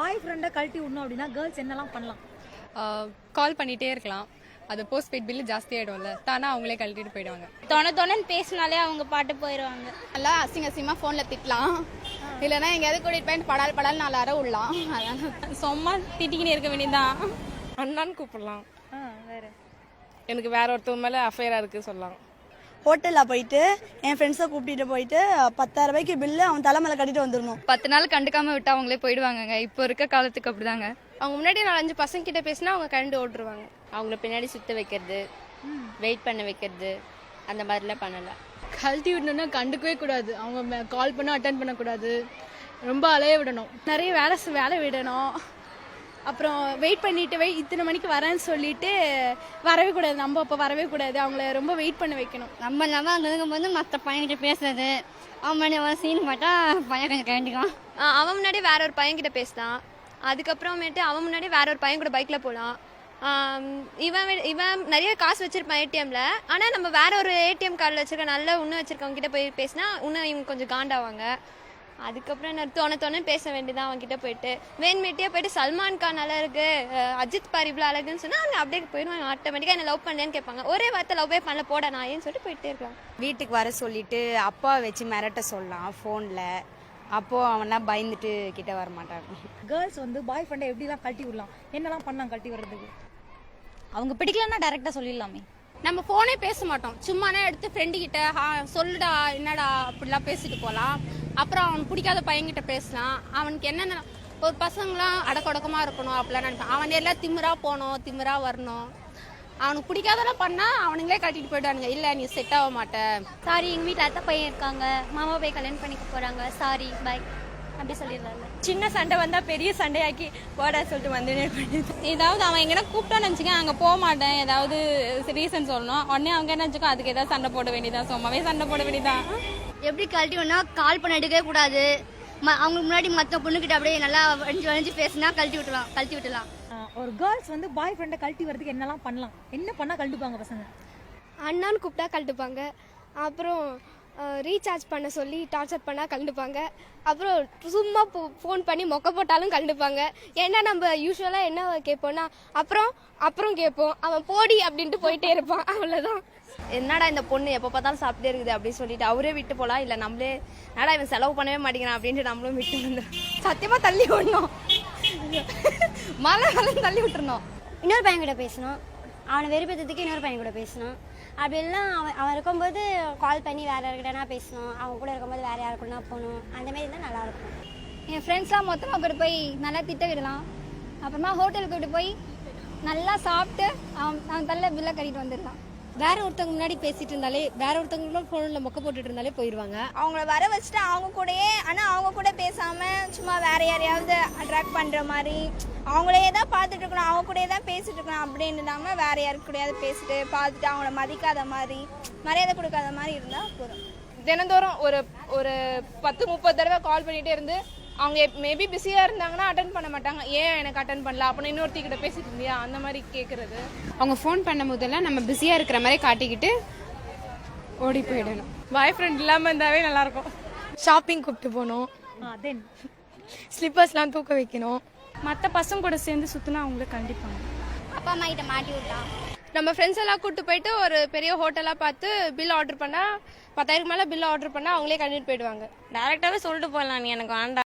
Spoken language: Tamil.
பாய் ஃப்ரெண்டை கழட்டி விடணும் அப்படின்னா கேர்ள்ஸ் என்னெல்லாம் பண்ணலாம்? கால் பண்ணிகிட்டே இருக்கலாம். அது போஸ்ட் பெய்ட் பில்லு ஜாஸ்தி ஆகிடும்ல, தானே அவங்களே கழட்டிட்டு போயிடுவாங்க. தொணன்னு பேசினாலே அவங்க பாட்டு போயிடுவாங்க. நல்லா அசிங்கமா ஃபோனில் திட்டலாம், இல்லைன்னா எங்கேயாவது கூட்டிகிட்டு போயிட்டு படால் 4 அரை விடலாம். அதான் சும்மா திட்டிக்கினே இருக்க வேண்டியதுதான். அண்ணான்னு கூப்பிடலாம். வேற எனக்கு வேற ஒருத்தவங்க மேலே அஃபேராக இருக்குது சொல்லலாம். ஹோட்டலில் போயிட்டு என் ஃப்ரெண்ட்ஸை கூப்பிட்டு போயிட்டு 10,000 ரூபாய்க்கு பில்லு அவன் தலைமையில கட்டிட்டு வந்துடணும். 10 நாள் கண்டுக்காம விட்டு அவங்களே போயிடுவாங்க. இப்போ இருக்க காலத்துக்கு அப்படிதாங்க. அவங்க முன்னாடி 4-5 பசங்க கிட்ட பேசினா அவங்க கரண்ட் ஓட்டுருவாங்க. அவங்கள பின்னாடி சுத்த வைக்கிறது, வெயிட் பண்ண வைக்கிறது, அந்த மாதிரிலாம் பண்ணலாம். கழட்டி விடணும்னா கண்டுக்கவே கூடாது. அவங்க கால் பண்ண அட்டன் பண்ணக்கூடாது, ரொம்ப அலைய விடணும், நிறைய வேலை விடணும். அப்புறம் வெயிட் பண்ணிட்டு இத்தனை மணிக்கு வரேன்னு சொல்லிட்டு வரவே கூடாது. நம்ம அப்போ வரவே கூடாது, அவங்கள ரொம்ப வெயிட் பண்ண வைக்கணும். நம்ம அங்கே போது மற்ற பையன்கிட்ட பேசுறது, அவன் சீன் பார்த்தா பையன் கொஞ்சம் கண்டிக்கலாம். அவன் முன்னாடி வேற ஒரு பையன்கிட்ட பேசலாம், அதுக்கப்புறமேட்டு அவன் முன்னாடி வேற ஒரு பையன் கூட பைக்கில் போகலாம். இவன் நிறைய காசு வச்சிருப்பான் ஏடிஎம்ல, ஆனால் நம்ம வேற ஒரு ஏடிஎம் கார்டில் வச்சிருக்க நல்ல இன்னும் வச்சிருக்கவங்க கிட்ட போய் பேசினா இன்னும் இவங்க கொஞ்சம் காண்டாவாங்க. அதுக்கப்புறம் என்ன தோண பேச வேண்டியதான் அவங்ககிட்ட போயிட்டு. வேன்மேட்டியா போயிட்டு சல்மான் கான் நல்லா இருக்கு, அஜித் பார் இவ்வளோ அழகுன்னு சொன்னா அவங்க அப்படியே போயிடுவாங்க. ஆட்டோமேட்டிக்காக என்ன லவ் பண்ணேன்னு கேட்பாங்க. ஒரே வார்த்தை லவ்வே பண்ணல போட நான் ஏன்னு சொல்லிட்டு போயிட்டே இருக்கலாம். வீட்டுக்கு வர சொல்லிட்டு அப்பா வச்சு மிரட்ட சொல்லலாம் ஃபோனில். அப்போது அவன்லாம் பயந்துட்டு கிட்ட வர மாட்டாங்க. கேர்ள்ஸ் வந்து பாய் ஃப்ரெண்டை எப்படிலாம் கழட்டி விடலாம், என்னெல்லாம் பண்ணலாம் கழட்டி வர்றதுக்கு? அவங்க பிடிக்கலன்னா டைரக்டா சொல்லிடலாமே. நம்ம ஃபோனே பேச மாட்டோம், சும்மானா எடுத்து ஃப்ரெண்டு கிட்ட சொல்லுடா என்னடா அப்படிலாம் பேசிட்டு போகலாம். அப்புறம் அவன் பிடிக்காத பையன்கிட்ட பேசலாம். அவனுக்கு என்னென்ன ஒரு பசங்களாம் அடக்கொடக்கமாக இருக்கணும் அப்படிலாம் நினைப்பான். அவன் எல்லாம் திமிரா போகணும், திமிரா வரணும். அவனுக்கு பிடிக்காதெல்லாம் பண்ணால் அவனுங்களே கட்டிட்டு போயிடுவானுங்க. இல்லை நீ செட் ஆக மாட்டேன், சாரி எங்கள் வீட்டில் அத்தை பையன் இருக்காங்க, மாமா போய் கல்யாணம் பண்ணிக்க போகிறாங்க, சாரி பை அப்படி சொல்லிடலாம்ல. சின்ன சண்டை வந்தால் பெரிய சண்டையாக்கி போடா சொல்லிட்டு வந்து ஏதாவது அவன் எங்கன்னா கூப்பிட்டான்னு வச்சுக்க, அங்கே போக மாட்டேன், ஏதாவது ரீசன் சொல்லணும். உடனே அவங்க என்ன வச்சுக்கோ, அதுக்கு ஏதாவது சண்டை போட வேண்டியதான், சும்மாவே சண்டை போட வேண்டியதான். எப்படி கழட்டி வேணா கால் பண்ண எடுக்கவே கூடாது. அவங்களுக்கு முன்னாடி மற்ற பொண்ணுக்கிட்ட அப்படியே நல்லா வளைஞ்சு பேசினா கழட்டி விட்டலாம். ஒரு கேர்ள்ஸ் வந்து பாய் ஃப்ரெண்டை கழட்டி வரதுக்கு என்னெல்லாம் பண்ணலாம், என்ன பண்ணால் கழட்டுப்பாங்க பசங்க? அண்ணான்னு கூப்பிட்டா கழட்டுப்பாங்க. அப்புறம் ரீசார்ஜ் பண்ண சொல்லி டார்ச்சர் பண்ணால் கழட்டுப்பாங்க. அப்புறம் சும்மா ஃபோன் பண்ணி மொக்க போட்டாலும் கழட்டுப்பாங்க. ஏன்னா நம்ம யூஸ்வலாக என்ன கேட்போம்னா அப்புறம் கேட்போம், அவன் போடி அப்படின்ட்டு போயிட்டே இருப்பான், அவ்வளோதான். என்னடா இந்த பொண்ணு எப்போ பார்த்தாலும் சாப்பிட்டே இருக்குது அப்படின்னு சொல்லிட்டு அவரே விட்டு போகலாம். இல்லை நம்மளே என்னடா இவன் செலவு பண்ணவே மாட்டேங்கிறான் அப்படின்ட்டு நம்மளும் விட்டு வந்துடும். சத்தியமாக தள்ளி விடணும், மழை தள்ளி விட்டுறணும். இன்னொரு பையன் கூட பேசணும், அவனை வெறுப்பேற்றதுக்கு இன்னொரு பையன் கூட பேசணும். அப்படி எல்லாம் அவன் இருக்கும்போது கால் பண்ணி வேற யாருக்கிட்டனா பேசணும், அவங்க கூட இருக்கும்போது வேற யாருக்குன்னா போகணும். அந்த மாதிரி இருந்தால் நல்லாயிருக்கும். என் ஃப்ரெண்ட்ஸ்லாம் மொத்தமாக கூப்பிட்டு போய் நல்லா திட்ட விடலாம். அப்புறமா ஹோட்டலுக்கு கூப்பிட்டு போய் நல்லா சாப்பிட்டு அவன் தள்ள பில்லை கட்டிட்டு வந்துடலாம். வேற ஒருத்தவங்க முன்னாடி பேசிட்டு இருந்தாலே, வேற ஒருத்தவங்களும் ஃபோனில் மொக்க போட்டுட்டு இருந்தாலே போயிடுவாங்க. அவங்கள வர வச்சுட்டு அவங்க கூடயே, ஆனால் அவங்க கூட பேசாமல் சும்மா வேற யாரையாவது அட்ராக்ட் பண்ணுற மாதிரி அவங்களே தான் பார்த்துட்டு இருக்கணும், அவங்க கூடயே தான் பேசிட்டு இருக்கணும் அப்படின்னு இல்லாமல் வேற யாருக்கு கூடயாவது பேசிட்டு பார்த்துட்டு அவங்கள மதிக்காத மாதிரி, மரியாதை கொடுக்காத மாதிரி இருந்தால் போதும். தினந்தோறும் ஒரு 10-30 தடவை கால் பண்ணிகிட்டே இருந்து அவங்க மேபி பிஸியாக இருந்தாங்கன்னா அட்டன் பண்ண மாட்டாங்க. ஏன் எனக்கு அட்டன் பண்ணல, அப்போ இன்னொருத்திக்கிட்ட பேசிட்டு இருந்தியா அந்த மாதிரி கேட்குறது. அவங்க ஃபோன் பண்ணும் போதெல்லாம் நம்ம பிஸியாக இருக்கிற மாதிரி காட்டிக்கிட்டு ஓடி போயிடணும். பாய் ஃப்ரெண்ட் இல்லாமல் இருந்தாவே நல்லாயிருக்கும். ஷாப்பிங் கூப்பிட்டு போகணும், தென் ஸ்லிப்பர்ஸ்லாம் தூக்க வைக்கணும். மற்ற பசங்க கூட சேர்ந்து சுற்றினா அவங்கள கண்டிப்பாங்க. அப்பா அம்மா கிட்ட மாட்டி விடலாம். நம்ம ஃப்ரெண்ட்ஸ் எல்லாம் கூப்பிட்டு போயிட்டு ஒரு பெரிய ஹோட்டலாக பார்த்து பில் ஆர்டர் பண்ணால் 10,000 மேலே பில் ஆர்டர் பண்ணால் அவங்களே கண்டிப்பாக போயிடுவாங்க. டேரெக்டாகவே சொல்லிட்டு போகலாம், நீ எனக்கு வேண்டாம்.